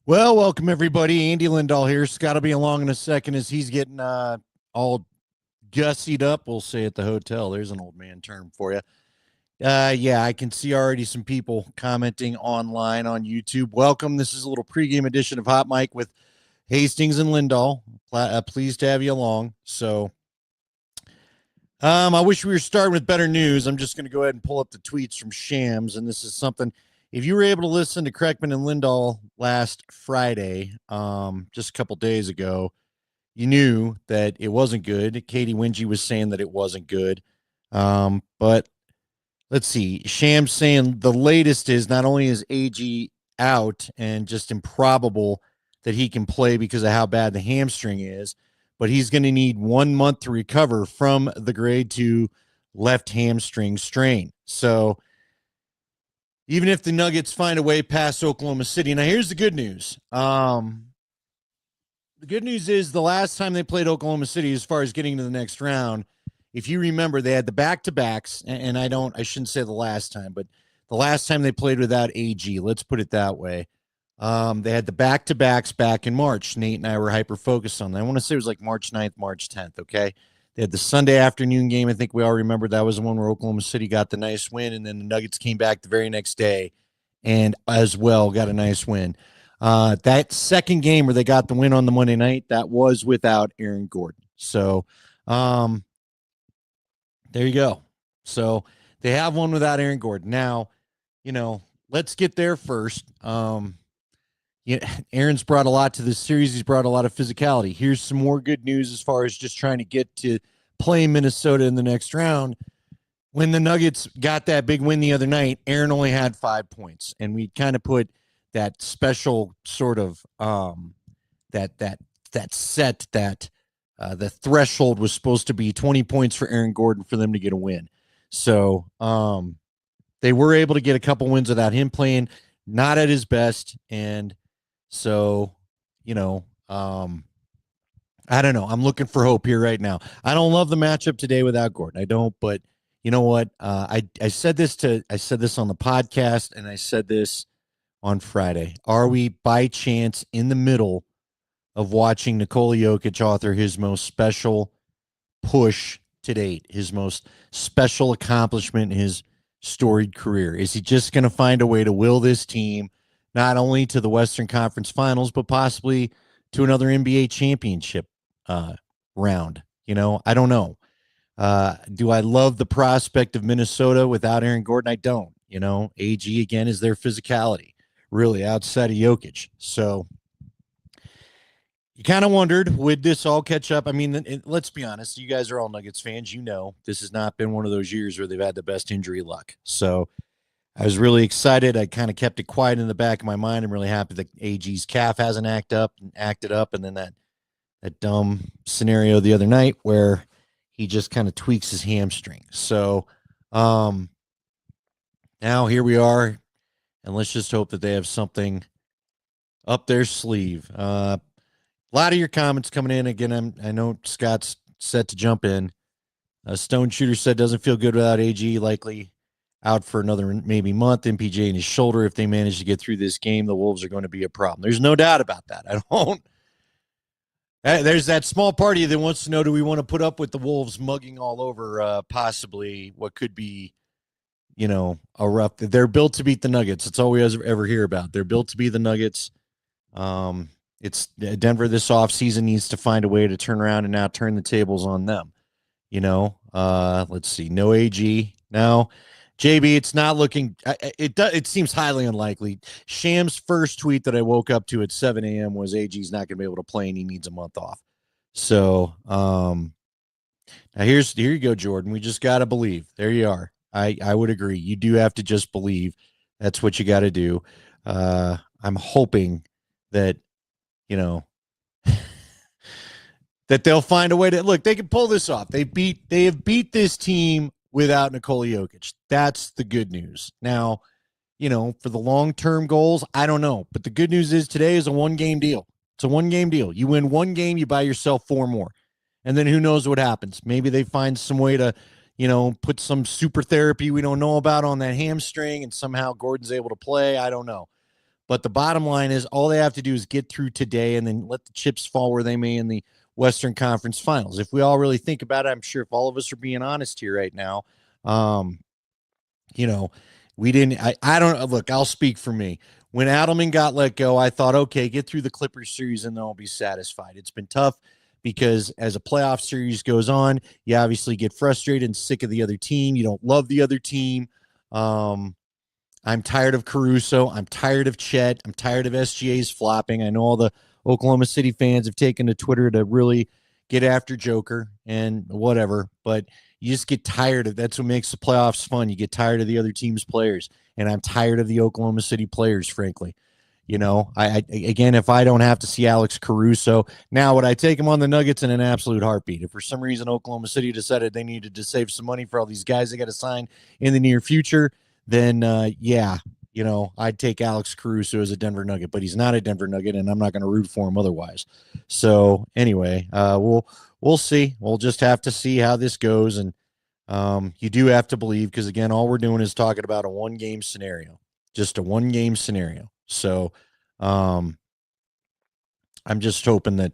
Well, welcome everybody. Andy Lindahl here. Scott will be along in a second as he's getting all gussied up, we'll say, at the hotel. There's an old man term for you. Yeah, I can see already some people commenting online on YouTube. Welcome. This is a little pregame edition of Hot Mic with Hastings and Lindahl. Pleased to have you along. So, I wish we were starting with better news. I'm just going to go ahead and pull up the tweets from Shams, and this is something. If you were able to listen to Kreckman and Lindahl last Friday, just a couple days ago, you knew that it wasn't good. Katie Wingy was saying that it wasn't good. But let's see. Shams saying the latest is not only is AG out and just improbable that he can play because of how bad the hamstring is, but he's going to need 1 month to recover from the grade 2 left hamstring strain. So even if the Nuggets find a way past Oklahoma City, now here's the good news. The good news is the last time they played Oklahoma City, as far as getting to the next round, if you remember, they had the back-to-backs, and I shouldn't say the last time, but the last time they played without AG, let's put it that way. They had the back-to-backs back in March. Nate and I were hyper-focused on that. I want to say it was like March 9th, March 10th, okay? They had the Sunday afternoon game. I think we all remember that was the one where Oklahoma City got the nice win, and then the Nuggets came back the very next day and as well got a nice win. That second game where they got the win on the Monday night, that was without Aaron Gordon. So there you go. So they have one without Aaron Gordon. Now, let's get there first. Aaron's brought a lot to this series. He's brought a lot of physicality. Here's some more good news as far as just trying to get to play Minnesota in the next round. When the Nuggets got that big win the other night, Aaron only had 5 points, and we kind of put that special sort of that set that the threshold was supposed to be 20 points for Aaron Gordon for them to get a win. So they were able to get a couple wins without him playing, not at his best, and so I don't know. I'm looking for hope here right now. I don't love the matchup today without Gordon. I don't, but you know what? I said this on the podcast, and I said this on Friday. Are we by chance in the middle of watching Nikola Jokic author his most special push to date, his most special accomplishment in his storied career? Is he just going to find a way to will this team not only to the Western Conference Finals, but possibly to another NBA championship round? I don't know. Do I love the prospect of Minnesota without Aaron Gordon? I don't. AG again is their physicality, really, outside of Jokic. So you kind of wondered, would this all catch up? I mean, let's be honest. You guys are all Nuggets fans. This has not been one of those years where they've had the best injury luck. So I was really excited. I kind of kept it quiet in the back of my mind. I'm really happy that AG's calf hasn't acted up. And then that dumb scenario the other night where he just kind of tweaks his hamstring. So now here we are, and let's just hope that they have something up their sleeve. A lot of your comments coming in. Again, I know Scott's set to jump in. Stone Shooter said doesn't feel good without AG, likely out for another maybe month. MPJ in his shoulder. If they manage to get through this game, the Wolves are going to be a problem. There's no doubt about that. There's that small part of you that wants to know, do we want to put up with the Wolves mugging all over possibly what could be, a rough. They're built to beat the Nuggets. That's all we ever hear about. They're built to be the Nuggets. It's Denver this offseason needs to find a way to turn around and now turn the tables on them. Let's see. No AG. Now, JB, it's not looking it seems highly unlikely. Sham's first tweet that I woke up to at 7 a.m. was AG's not going to be able to play and he needs a month off. So now here you go, Jordan. We just got to believe. There you are. I would agree. You do have to just believe. That's what you got to do. I'm hoping that, that they'll find a way to look. They can pull this off. They have beat this team without Nikola Jokic. That's the good news. Now, for the long-term goals, I don't know. But the good news is today is a one-game deal. It's a one-game deal. You win one game, you buy yourself 4 more. And then who knows what happens. Maybe they find some way to, put some super therapy we don't know about on that hamstring and somehow Gordon's able to play. I don't know. But the bottom line is all they have to do is get through today and then let the chips fall where they may in the Western Conference Finals. If we all really think about it, I'm sure if all of us are being honest here right now, um, you know, we didn't. I don't look. I'll speak for me. When Adelman got let go, I thought, okay, get through the Clippers series and then I'll be satisfied. It's been tough because as a playoff series goes on, you obviously get frustrated and sick of the other team. You don't love the other team. Um, I'm tired of Caruso. I'm tired of Chet. I'm tired of SGA's flopping. I know all the Oklahoma City fans have taken to Twitter to really get after Joker and whatever, but you just get tired of that's what makes the playoffs fun. You get tired of the other team's players, and I'm tired of the Oklahoma City players, frankly. I again, if I don't have to see Alex Caruso, now would I take him on the Nuggets in an absolute heartbeat? If for some reason Oklahoma City decided they needed to save some money for all these guys they got to sign in the near future, then yeah, I'd take Alex Caruso as a Denver Nugget, but he's not a Denver Nugget, and I'm not going to root for him otherwise. So anyway, we'll see. We'll just have to see how this goes, and you do have to believe because again, all we're doing is talking about a one game scenario, just a one game scenario. So um, I'm just hoping that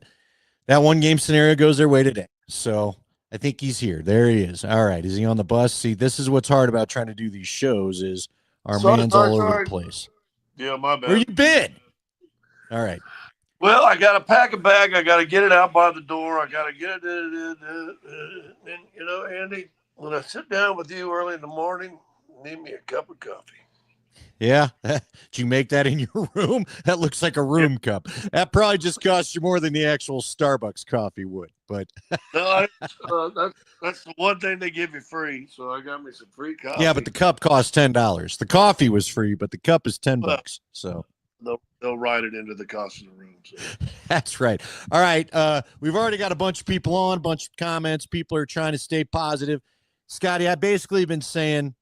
that one game scenario goes their way today. So I think he's here. There he is. All right. Is he on the bus? See, this is what's hard about trying to do these shows is our man's all over the place. Yeah, my bad. Where you been? All right. Well, I got to pack a bag. I got to get it out by the door. I got to get it. And, Andy, when I sit down with you early in the morning, need me a cup of coffee. Yeah. Did you make that in your room? That looks like a room cup. That probably just cost you more than the actual Starbucks coffee would. But no, that's the one thing they give you free. So I got me some free coffee. yeah, but the cup costs $10. The coffee was free, but the cup is $10. So they'll write it into the cost of the room. So. That's right. All right. We've already got a bunch of people on, a bunch of comments. People are trying to stay positive. Scotty, I basically been saying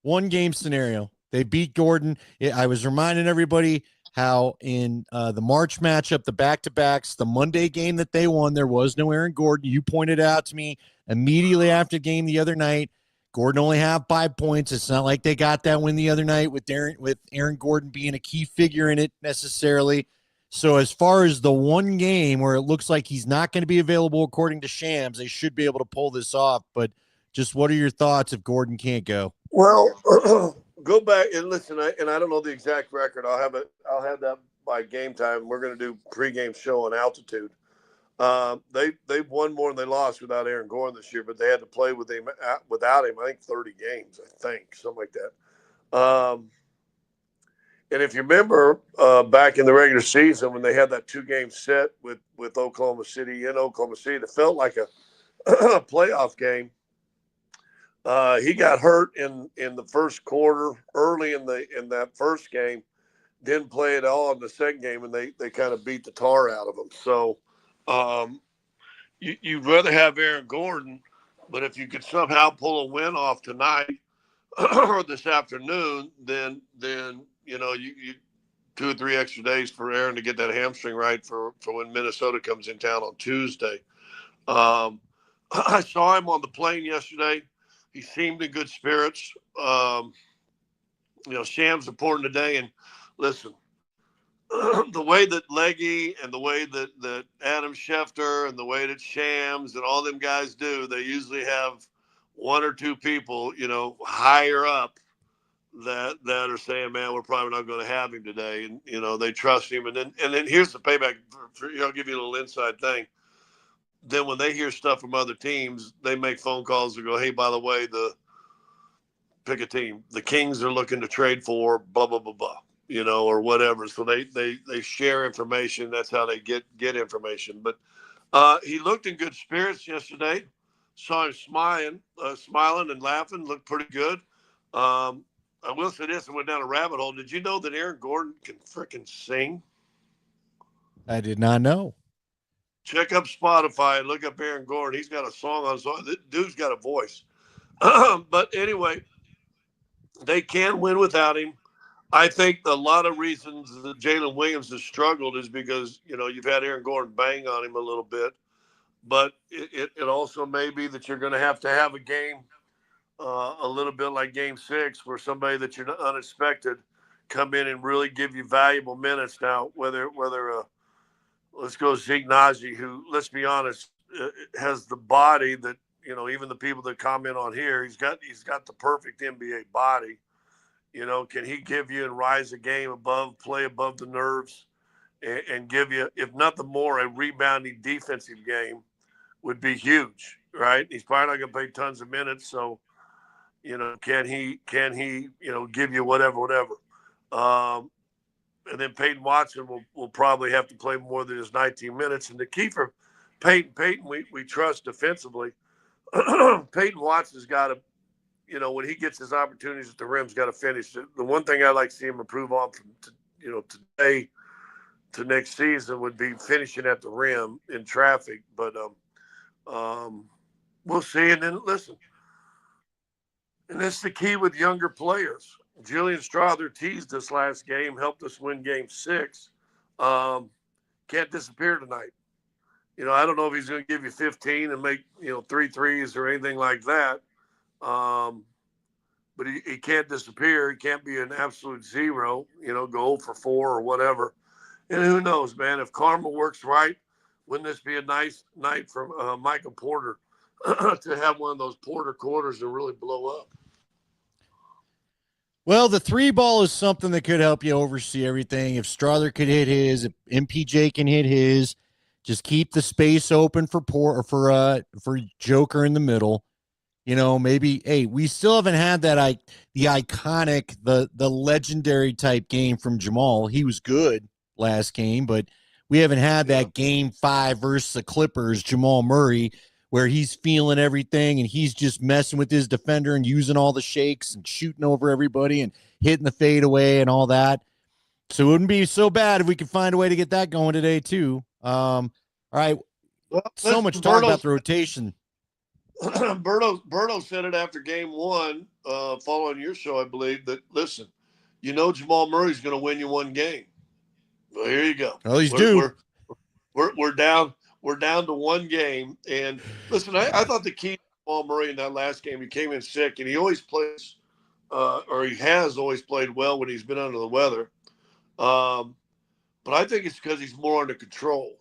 one game scenario. They beat Gordon. I was reminding everybody how in the March matchup, the back-to-backs, the Monday game that they won, there was no Aaron Gordon. You pointed out to me immediately after the game the other night, Gordon only had 5 points. It's not like they got that win the other night with Aaron Gordon being a key figure in it necessarily. So as far as the one game where it looks like he's not going to be available according to Shams, they should be able to pull this off. But just what are your thoughts if Gordon can't go? Well, go back and listen. I don't know the exact record. I'll have it. I'll have that by game time. We're going to do pregame show on altitude. They've won more than they lost without Aaron Gordon this year, but they had to play with him without him. I think 30 games. I think something like that. And if you remember back in the regular season when they had that 2-game set with Oklahoma City in Oklahoma City, it felt like a playoff game. He got hurt in the first quarter, early in that first game. Didn't play at all in the second game, and they kind of beat the tar out of him. So you'd rather have Aaron Gordon, but if you could somehow pull a win off tonight or this afternoon, then you 2 or 3 extra days for Aaron to get that hamstring right for when Minnesota comes in town on Tuesday. I saw him on the plane yesterday. He seemed in good spirits. Shams reporting today, and listen, the way that Leggy and the way that Adam Schefter and the way that Shams and all them guys do, they usually have 1 or 2 people, higher up that are saying, man, we're probably not going to have him today. And, they trust him. And then here's the payback. I'll give you a little inside thing. Then when they hear stuff from other teams, they make phone calls and go, hey, by the way, pick a team. The Kings are looking to trade for blah, blah, blah, blah, or whatever. So they share information. That's how they get information. But he looked in good spirits yesterday. Saw him smiling and laughing. Looked pretty good. I will say this, I went down a rabbit hole. Did you know that Aaron Gordon can freaking sing? I did not know. Check up Spotify and look up Aaron Gordon. He's got a song on his own. This dude's got a voice. But anyway, they can win without him. I think a lot of reasons that Jalen Williams has struggled is because, you've had Aaron Gordon bang on him a little bit. But it also may be that you're going to have a game a little bit like Game 6 where somebody that you're unexpected come in and really give you valuable minutes. Now, whether let's go Zeke Naji, who, let's be honest, has the body that, even the people that comment on here, he's got the perfect NBA body. Can he give you and rise a game above, play above the nerves, and give you, if nothing more, a rebounding defensive game would be huge, right? He's probably not going to play tons of minutes, so can he give you whatever. And then Peyton Watson will probably have to play more than his 19 minutes. And the key for Peyton, we trust defensively. Peyton Watson's got to, when he gets his opportunities at the rim's got to finish. The one thing I'd like to see him improve on from, today to next season would be finishing at the rim in traffic. But we'll see. And then listen, and that's the key with younger players. Julian Strother teased us last game, helped us win game 6. Can't disappear tonight. I don't know if he's going to give you 15 and make, 3 threes or anything like that. But he can't disappear. He can't be an absolute zero, go 0 for 4 or whatever. And who knows, man, if karma works right, wouldn't this be a nice night for Michael Porter to have one of those Porter quarters and really blow up? Well, the 3 ball is something that could help you oversee everything. If Strother could hit his, if MPJ can hit his, just keep the space open for Joker in the middle. Maybe, hey, we still haven't had that the iconic, the legendary type game from Jamal. He was good last game, but we haven't had that game 5 versus the Clippers, Jamal Murray, where he's feeling everything and he's just messing with his defender and using all the shakes and shooting over everybody and hitting the fadeaway and all that. So it wouldn't be so bad if we could find a way to get that going today too. All right. Well, so much talk about the rotation. Berto said it after game 1, following your show, I believe, that, listen, Jamal Murray's going to win you one game. Well, here you go. Well, he's due. We're down. We're down to one game. And listen, I thought the key to Jamal Murray in that last game, he came in sick, and he always plays, or he has always played well when he's been under the weather. But I think it's because he's more under control.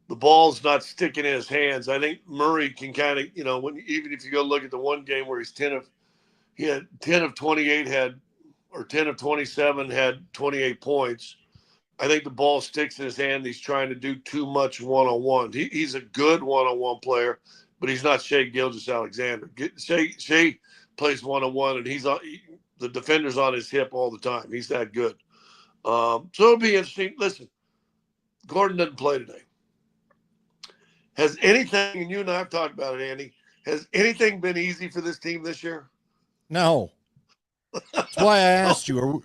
The ball's not sticking in his hands. I think Murray can kind of, even if you go look at the one game where he had 10 of 28 or 10 of 27 had 28 points. I think the ball sticks in his hand. He's trying to do too much one-on-one. He's a good one-on-one player, but he's not Shai Gilgeous-Alexander. Shai plays one-on-one, and the defender's on his hip all the time. He's that good. So it'll be interesting. Listen, Gordon doesn't play today. Has anything, and you and I have talked about it, Andy, has anything been easy for this team this year? No. That's why I asked you.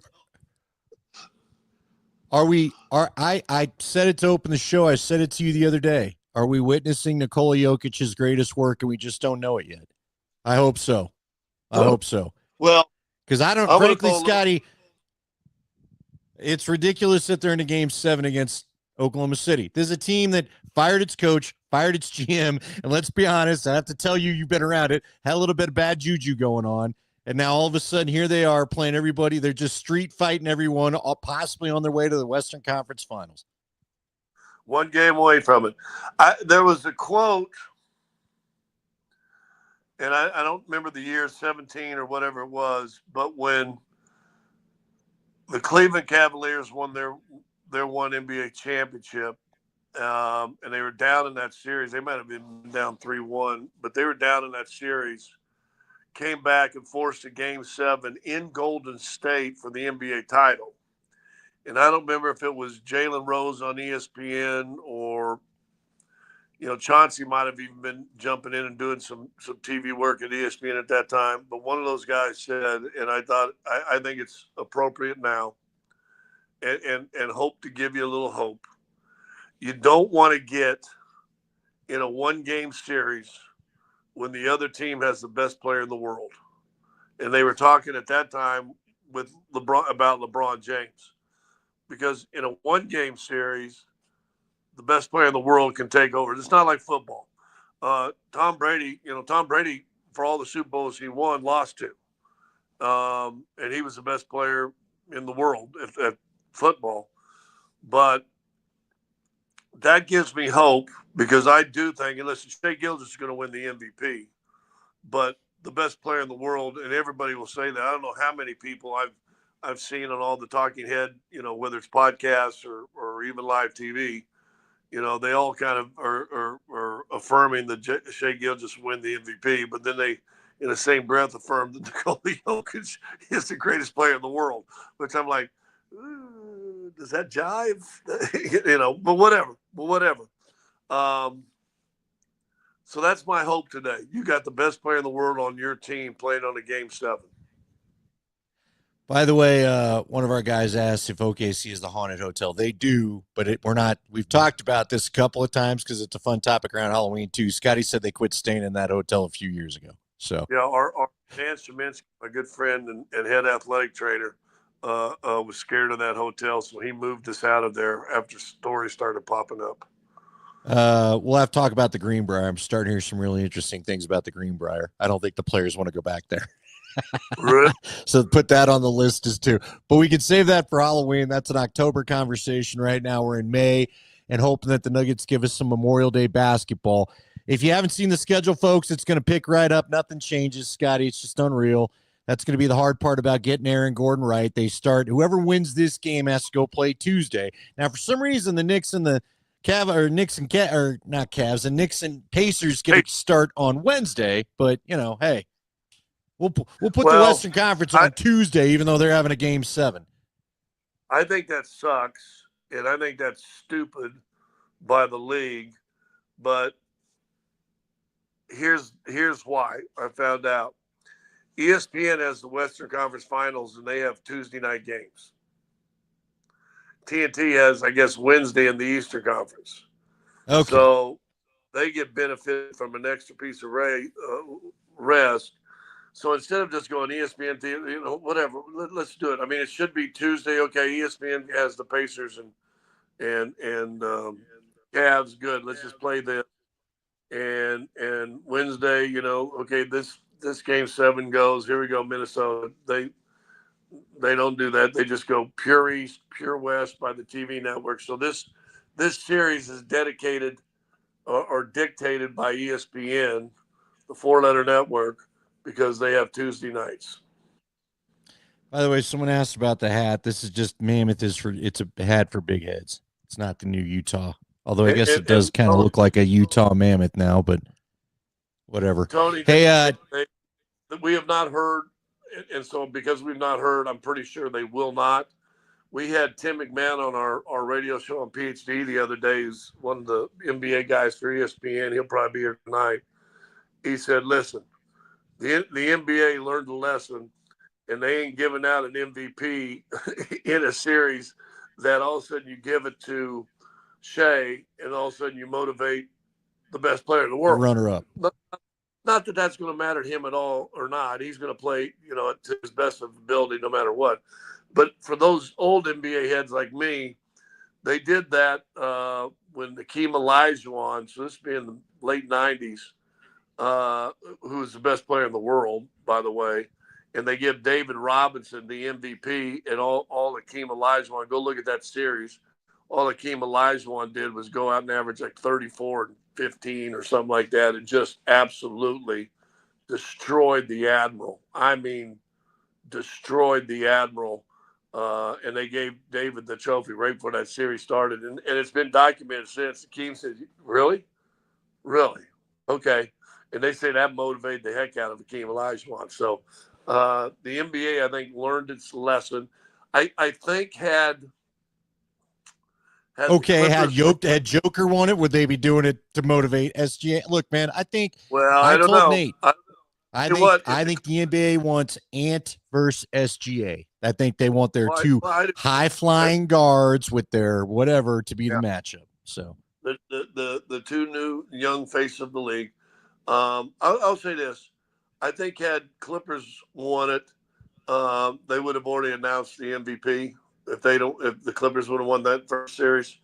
I said it to open the show. I said it to you the other day. Are we witnessing Nikola Jokic's greatest work and we just don't know it yet? I hope so. I hope so. Well, because frankly, Scotty, it's ridiculous that they're in a game 7 against Oklahoma City. There's a team that fired its coach, fired its GM, and let's be honest, I have to tell you, you've been around it, had a little bit of bad juju going on, and now all of a sudden here they are playing everybody. They're just street fighting everyone, possibly on their way to the Western Conference Finals. One game away from it. There was a quote, and I don't remember the year, 17 or whatever it was, but when the Cleveland Cavaliers won their one NBA championship, and they were down in that series. They might have been down 3-1, but they were down in that series, came back and forced a game 7 in Golden State for the NBA title. And I don't remember if it was Jalen Rose on ESPN or, Chauncey might have even been jumping in and doing some TV work at ESPN at that time. But one of those guys said, and I thought, I think it's appropriate now, and hope to give you a little hope. You don't want to get in a one-game series when the other team has the best player in the world. And they were talking at that time with about LeBron James. Because in a one-game series, the best player in the world can take over. It's not like football. Tom Brady, for all the Super Bowls he won, lost to. And he was the best player, in the world at football. But that gives me hope because I do think, and listen, Shea Gilgis is going to win the MVP, but the best player in the world, and everybody will say that. I don't know how many people I've seen on all the talking head, whether it's podcasts or even live TV, they all kind of are affirming that Shea Gilgis win the MVP, but then they, in the same breath, affirm that Nikola Jokic is the greatest player in the world, which I'm like, does that jive? But whatever. Um, so that's my hope today. You got the best player in the world on your team playing on a game 7. By the way, one of our guys asked if OKC is the haunted hotel. They do, but we're not. We've talked about this a couple of times because it's a fun topic around Halloween too. Scotty said they quit staying in that hotel a few years ago. So yeah, our Dan Sheminsky, my good friend and head athletic trainer, was scared of that hotel, so he moved us out of there after stories started popping up. we'll have to talk about the Greenbrier. I'm starting to hear some really interesting things about the Greenbrier. I don't think the players want to go back there. Really? So put that on the list as too. But we can save that for Halloween. That's an October conversation. Right now we're in May and hoping that the Nuggets give us some Memorial Day basketball. If you haven't seen the schedule, folks, it's going to pick right up. Nothing changes, Scotty. It's just unreal. That's going to be the hard part about getting Aaron Gordon right. They start, whoever wins this game has to go play Tuesday. Now, for some reason, the Knicks and the Knicks and Knicks and Pacers get to start on Wednesday. But, hey, we'll put the Western Conference on Tuesday, even though they're having a game 7. I think that sucks, and I think that's stupid by the league. But here's why I found out. ESPN has the Western Conference Finals, and they have Tuesday night games. TNT has, I guess, Wednesday in the Eastern Conference. Okay. So they get benefit from an extra piece of rest. So instead of just going ESPN, whatever, let's do it. I mean, it should be Tuesday. Okay, ESPN has the Pacers and Cavs. Good. Let's just play them. And Wednesday, okay, this game 7 goes. Here we go, Minnesota. They don't do that. They just go pure East, pure West by the TV network. So this series is dedicated or dictated by ESPN, the 4-letter network, because they have Tuesday nights. By the way, someone asked about the hat. This is just Mammoth it's a hat for big heads. It's not the new Utah. Although I guess it does kind of look like a Utah Mammoth now, but whatever. Tony, hey, we have not heard, and so because we've not heard, I'm pretty sure they will not. We had Tim McMahon on our radio show on PhD the other day. He's one of the NBA guys for ESPN. He'll probably be here tonight. He said, listen, the NBA learned a lesson, and they ain't giving out an MVP in a series that all of a sudden you give it to Shea, and all of a sudden you motivate the best player in the world. The runner-up. Not that that's going to matter to him at all or not. He's going to play, to his best of ability no matter what. But for those old NBA heads like me, they did that when Hakeem Olajuwon, so this being the late 90s, who was the best player in the world, by the way, and they give David Robinson the MVP, and all Hakeem Olajuwon, go look at that series. All Hakeem Olajuwon did was go out and average like 34 and 15 or something like that, and just absolutely destroyed the Admiral. I mean, destroyed the Admiral. And they gave David the trophy right before that series started. And it's been documented since. Hakeem said, really? Really? Okay. And they say that motivated the heck out of Hakeem Olajuwon. So the NBA, I think, learned its lesson. I think had Joker won it, would they be doing it to motivate SGA? Look, man, I think I don't know. Nate, I think the NBA wants Ant versus SGA. I think they want their two high-flying guards with their whatever to be the matchup. So the two new young faces of the league. I'll say this: I think had Clippers won it, they would have already announced the MVP. If the Clippers would have won that first series,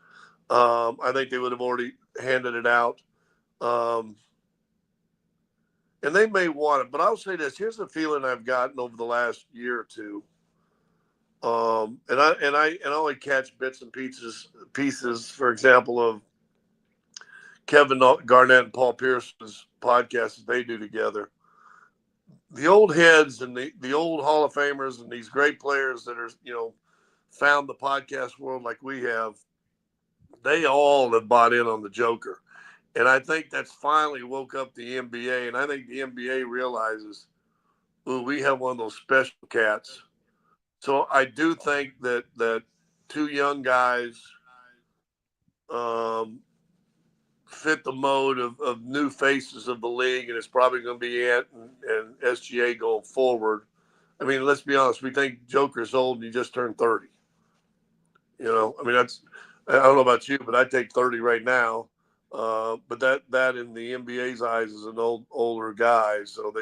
I think they would have already handed it out. And they may want it, but I'll say this. Here's the feeling I've gotten over the last year or two. And I only catch bits and pieces, for example, of Kevin Garnett and Paul Pierce's podcast that they do together. The old heads and the old Hall of Famers and these great players that are, found the podcast world like we have, they all have bought in on the Joker. And I think that's finally woke up the NBA. And I think the NBA realizes, ooh, we have one of those special cats. So I do think that two young guys um, fit the mode of new faces of the league, and it's probably going to be Ant and SGA going forward. I mean, let's be honest. We think Joker's old, and he just turned 30. I mean, I don't know about you, but I take 30 right now. But that in the NBA's eyes is an older guy. So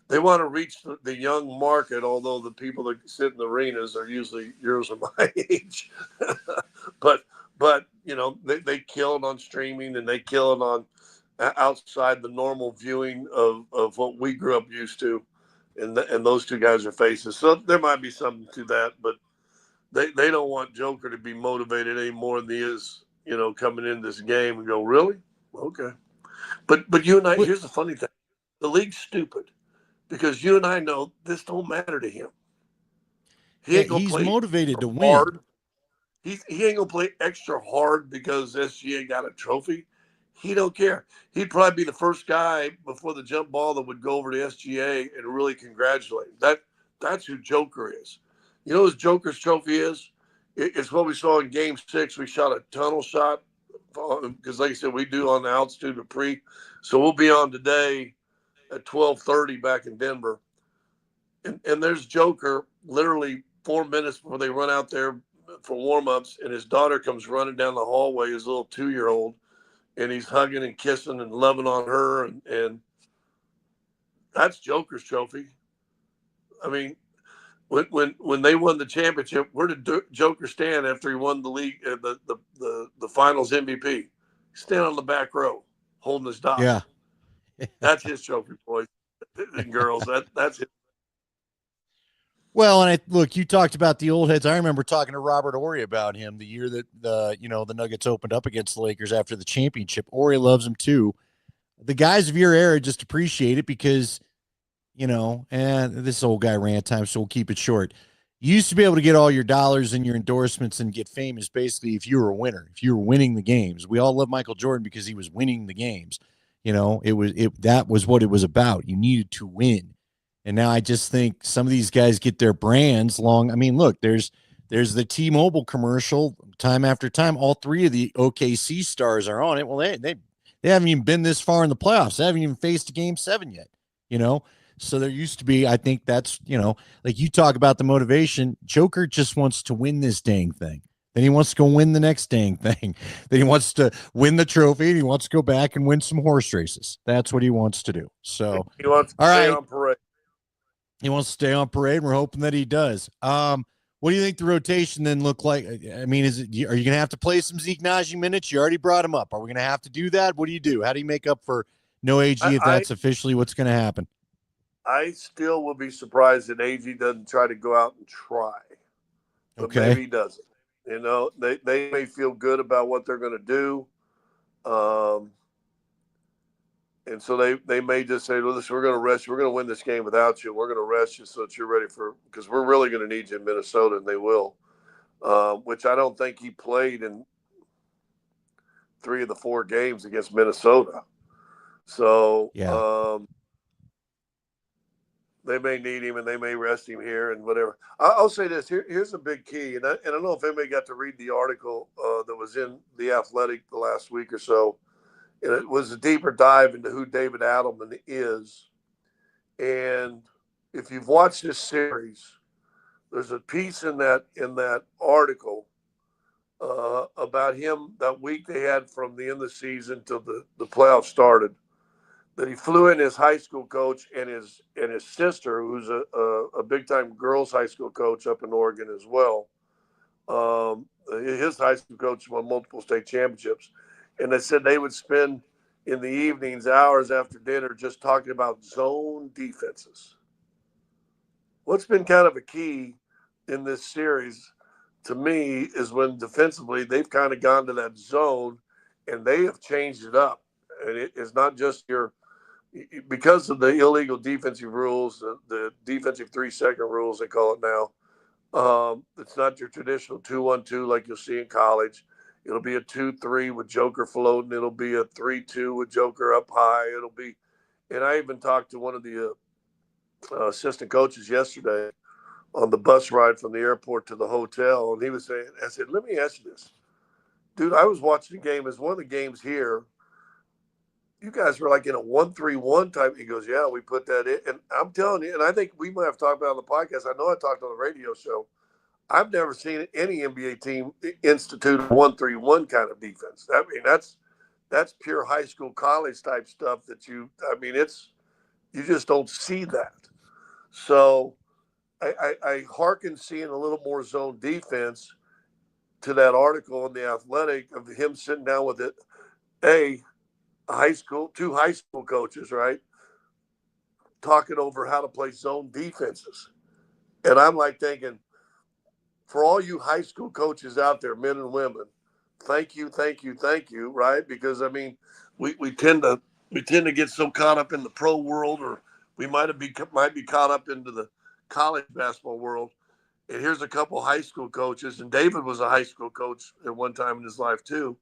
they want to reach the young market, although the people that sit in the arenas are usually yours or my age. but they kill it on streaming, and they kill it on outside the normal viewing of what we grew up used to, and those two guys are faces. So there might be something to that, but they don't want Joker to be motivated any more than he is, coming in this game and go, really? Okay. But you and I, But here's the funny thing. The league's stupid because you and I know this don't matter to him. He yeah, ain't gonna he's play motivated to win. hard. He ain't gonna play extra hard because SGA got a trophy. He don't care. He'd probably be the first guy before the jump ball that would go over to SGA and really congratulate him. That's who Joker is. You know who Joker's trophy is? It's what we saw in Game 6. We shot a tunnel shot because, like I said, we do on the altitude of pre. So we'll be on today at 12:30 back in Denver, and there's Joker literally 4 minutes before they run out there for warm-ups, and his daughter comes running down the hallway, his little 2-year-old, and he's hugging and kissing and loving on her, and that's Joker's trophy. I mean, when they won the championship, where did Joker stand after he won the league, the finals MVP? Stand on the back row, holding his daughter. Yeah. That's his trophy, boys and girls. That's it. Well, and look, you talked about the old heads. I remember talking to Robert Ory about him the year that the Nuggets opened up against the Lakers after the championship. Ory loves him too. The guys of your era just appreciate it because, and this old guy rant time, so we'll keep it short. You used to be able to get all your dollars and your endorsements and get famous basically if you were a winner, if you were winning the games. We all love Michael Jordan because he was winning the games. That was what it was about. You needed to win. And now I just think some of these guys get their brands long. I mean, look, there's the T-Mobile commercial time after time. All three of the OKC stars are on it. Well, they haven't even been this far in the playoffs. They haven't even faced a game 7 yet, you know? So there used to be, I think that's, like you talk about the motivation. Joker just wants to win this dang thing. Then he wants to go win the next dang thing. Then he wants to win the trophy and he wants to go back and win some horse races. That's what he wants to do. So, He wants to all stay right. on parade. He wants to stay on parade. And we're hoping that he does. What do you think the rotation then look like? I mean, are you going to have to play some Zeke Naji minutes? You already brought him up. Are we going to have to do that? What do you do? How do you make up for no AG if I, that's officially what's going to happen? I still will be surprised that AG doesn't try to go out and try, but Okay. maybe he doesn't. They may feel good about what they're going to do. And so they may just say, well, listen, we're going to rest you. We're going to win this game without you. We're going to rest you so that you're ready because we're really going to need you in Minnesota, and they will, which I don't think he played in 3 of the 4 games against Minnesota. So Yeah. they may need him and they may rest him here and whatever. I'll say this. Here's a big key. And I don't know if anybody got to read the article that was in The Athletic the last week or so. And it was a deeper dive into who David Adelman is. And if you've watched this series, there's a piece in that article about him that week they had from the end of the season till the playoffs started, that he flew in his high school coach and his sister, who's a big time girls high school coach up in Oregon as well. His high school coach won multiple state championships, and they said they would spend in the evenings, hours after dinner, just talking about zone defenses. What's been kind of a key in this series, to me, is when defensively they've kind of gone to that zone and they have changed it up. And it is not just your because of the illegal defensive rules, the defensive 3-second rules they call it now. It's not your traditional 2-1-2 like you'll see in college. It'll be a 2-3 with Joker floating. It'll be a 3-2 with Joker up high. It'll be, and I even talked to one of the assistant coaches yesterday on the bus ride from the airport to the hotel, and he was saying, I said, let me ask you this. Dude, I was watching the game. As one of the games here, you guys were like in a 1-3-1 type. He goes, yeah, we put that in. And I'm telling you, and I think we might have talked about it on the podcast. I know I talked on the radio show. I've never seen any NBA team institute a 1-3-1 kind of defense. I mean, that's pure high school, college type stuff that you just don't see that. So I hearken seeing a little more zone defense to that article in the Athletic of him sitting down with it. Two high school coaches, right, talking over how to play zone defenses. And I'm like thinking, for all you high school coaches out there, men and women, thank you, right? Because I mean, we tend to get so caught up in the pro world, or we might be caught up into the college basketball world. And here's a couple high school coaches, and David was a high school coach at one time in his life too,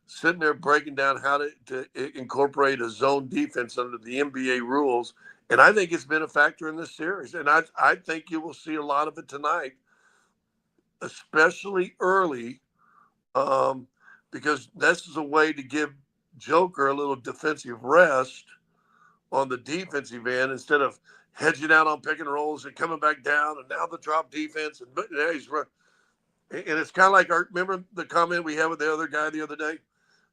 sitting there breaking down how to incorporate a zone defense under the NBA rules. And I think it's been a factor in this series. And I think you will see a lot of it tonight, especially early, because this is a way to give Joker a little defensive rest on the defensive end instead of hedging out on pick and rolls and coming back down, and now the drop defense. And now he's run. And it's kind of like remember the comment we had with the other guy the other day?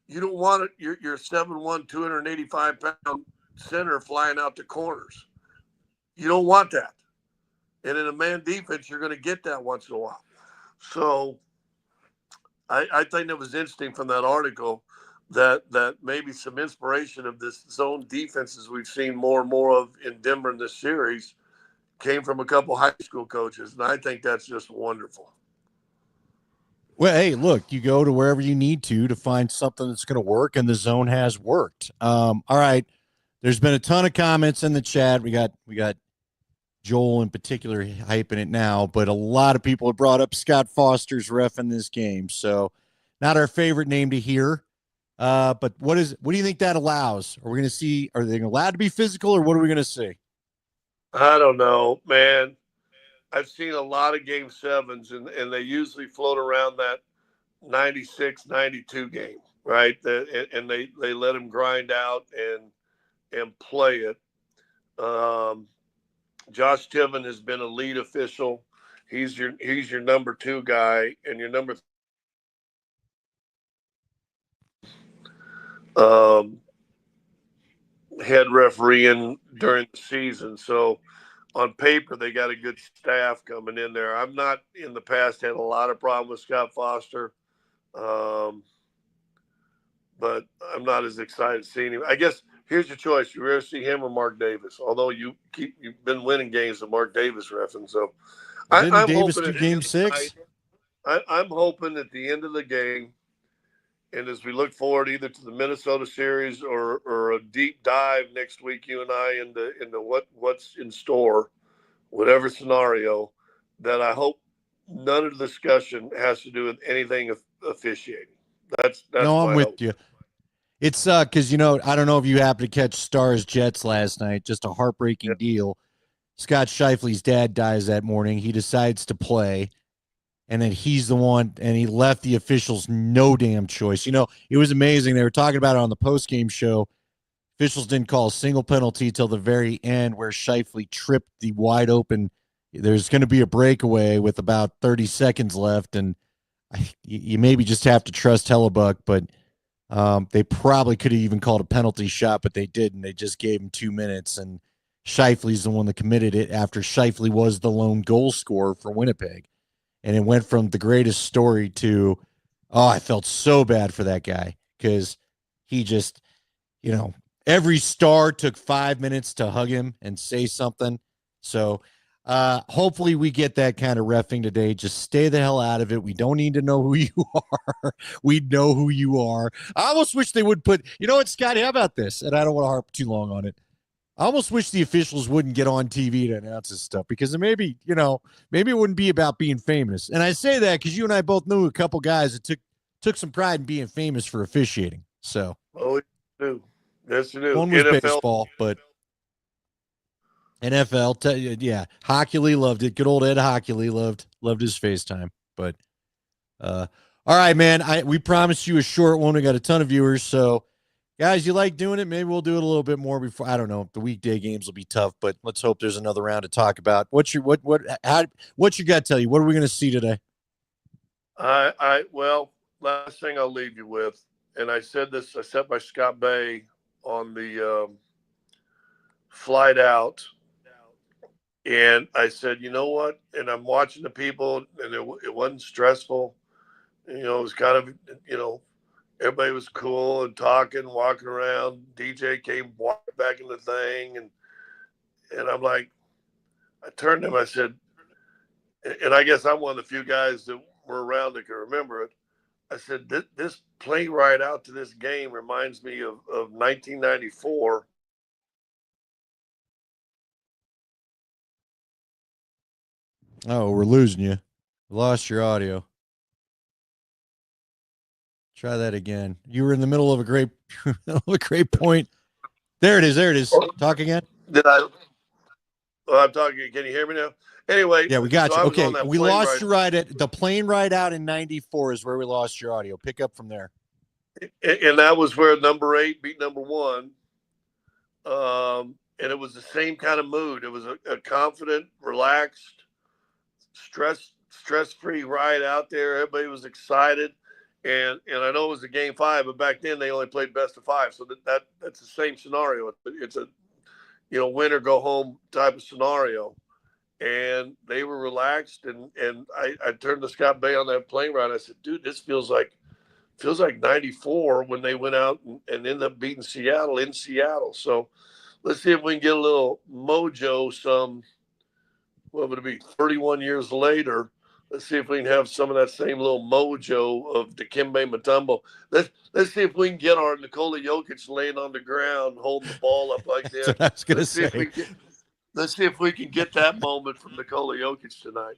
You don't want it. You're 7'1", 285-pound center flying out to corners. You don't want that. And in a man defense, you're going to get that once in a while. So I think it was interesting from that article that maybe some inspiration of this zone defenses we've seen more and more of in Denver in this series came from a couple high school coaches. And I think that's just wonderful. Well, hey, look, you go to wherever you need to find something that's going to work, and the zone has worked. All right. There's been a ton of comments in the chat. We got Joel in particular hyping it now, but a lot of people have brought up Scott Foster's ref in this game. So not our favorite name to hear. But what do you think that allows? Are they allowed to be physical, or what are we going to see? I don't know, man. I've seen a lot of game sevens, and they usually float around that 96, 92 game, right? And they let him grind out and play it. Josh Tiven has been a lead official. He's your number 2 guy, and your number head referee in during the season. So on paper, they got a good staff coming in there. I'm not in the past had a lot of problem with Scott Foster, but I'm not as excited seeing him. I guess here's your choice: you rather see him or Mark Davis. Although you've been winning games with Mark Davis reffing, so Didn't I'm Davis hoping do game 6? I'm hoping at the end of the game, and as we look forward either to the Minnesota series or a deep dive next week, you and I into what's in store, whatever scenario, that I hope none of the discussion has to do with anything officiating. That's No, I'm my with hope. you. It's because I don't know if you happened to catch Stars Jets last night. Just a heartbreaking deal. Scott Shifley's dad dies that morning. He decides to play, and then he's the one, and he left the officials no damn choice. It was amazing. They were talking about it on the post-game show. Officials didn't call a single penalty till the very end, where Shifley tripped the wide open. There's going to be a breakaway with about 30 seconds left, and you maybe just have to trust Hellebuck, but they probably could have even called a penalty shot, but they didn't. They just gave him 2 minutes, and Shifley's the one that committed it after Shifley was the lone goal scorer for Winnipeg. And it went from the greatest story to, oh, I felt so bad for that guy because he just, every star took 5 minutes to hug him and say something. So Hopefully we get that kind of reffing today. Just stay the hell out of it. We don't need to know who you are. We know who you are. I almost wish they would put, you know what, Scotty, how about this? And I don't want to harp too long on it. I almost wish the officials wouldn't get on TV to announce this stuff because maybe, maybe it wouldn't be about being famous. And I say that because you and I both knew a couple guys that took some pride in being famous for officiating. So, Oh, you do. Yes, you do. one was NFL. baseball, but NFL, yeah, Hockley loved it. Good old Ed Hockley loved his FaceTime. But all right, man. We promised you a short one. We got a ton of viewers, so guys, you like doing it? Maybe we'll do it a little bit more before. I don't know. The weekday games will be tough, but let's hope there's another round to talk about. What's your gut tell you? What are we going to see today? Well, last thing I'll leave you with, and I said this. I sat by Scott Bay on the flight out. And I said, you know what? And I'm watching the people, and it wasn't stressful. It was kind of, everybody was cool and talking, walking around. DJ came walking back in the thing, and I'm like, I turned to him. I said, and I guess I'm one of the few guys that were around that can remember it. I said, this plane ride out to this game reminds me of 1994. Oh, we're losing you. We lost your audio. Try that again. You were in the middle of a great point. There it is. There it is. Talk again. Did I? Well, I'm talking. Can you hear me now? Anyway. Yeah, we got you. Okay, we lost ride. your ride at the plane ride out in '94 is where we lost your audio. Pick up from there. And that was where number 8 beat number 1. And it was the same kind of mood. It was a confident, relaxed, stress-free ride out there. Everybody was excited. And I know it was a game 5, but back then they only played best of 5. So that's the same scenario. It's a, win or go home type of scenario. And they were relaxed. And I turned to Scott Bay on that plane ride. I said, dude, this feels like 94 when they went out and ended up beating Seattle in Seattle. So let's see if we can get a little mojo what would it be, 31 years later. Let's see if we can have some of that same little mojo of Dikembe Mutombo. Let's see if we can get our Nikola Jokic laying on the ground, holding the ball up like that. I was going to say. Let's see if we can get that moment from Nikola Jokic tonight.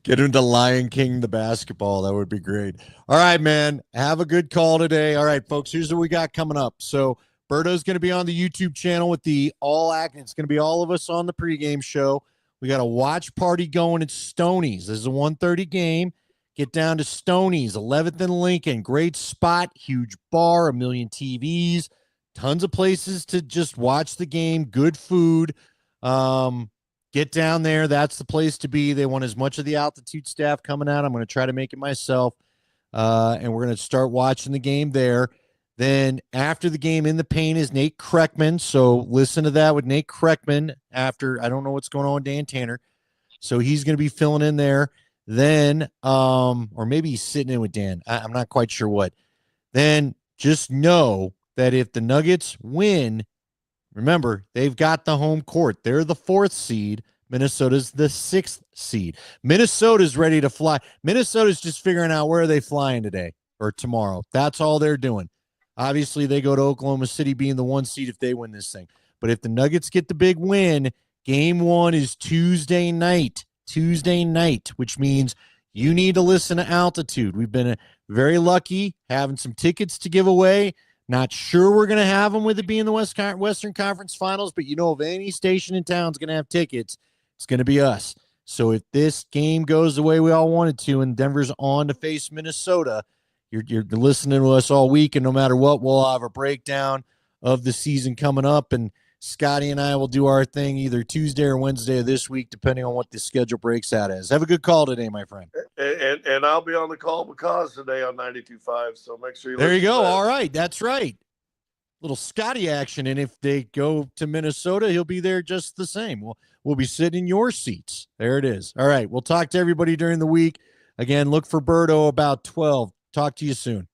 Get into Lion King, the basketball. That would be great. All right, man. Have a good call today. All right, folks, here's what we got coming up. So Berto's going to be on the YouTube channel with the all-act. It's going to be all of us on the pregame show. We got a watch party going at Stoney's. This is a 1:30 game. Get down to Stoney's, 11th and Lincoln. Great spot, huge bar, a million TVs, tons of places to just watch the game, good food. Get down there. That's the place to be. They want as much of the altitude staff coming out. I'm going to try to make it myself. And we're going to start watching the game there. Then after the game in the paint is Nate Kreckman. So listen to that with Nate Kreckman after. I don't know what's going on with Dan Tanner. So he's going to be filling in there. Then, or maybe he's sitting in with Dan. I'm not quite sure what. Then just know that if the Nuggets win, remember, they've got the home court. They're the 4th seed. Minnesota's the 6th seed. Minnesota's ready to fly. Minnesota's just figuring out where are they flying today or tomorrow. That's all they're doing. Obviously, they go to Oklahoma City being the 1 seed if they win this thing. But if the Nuggets get the big win, game 1 is Tuesday night, which means you need to listen to Altitude. We've been very lucky having some tickets to give away. Not sure we're going to have them with it being the Western Conference Finals, but if any station in town is going to have tickets, it's going to be us. So if this game goes the way we all want it to and Denver's on to face Minnesota, you're listening to us all week, and no matter what, we'll have a breakdown of the season coming up, and Scotty and I will do our thing either Tuesday or Wednesday of this week, depending on what the schedule breaks out as. Have a good call today, my friend. And I'll be on the call because today on 92.5, so make sure you there you go. All right, that's right. Little Scotty action, and if they go to Minnesota, he'll be there just the same. We'll be sitting in your seats. There it is. All right, we'll talk to everybody during the week. Again, look for Berto about 12. Talk to you soon.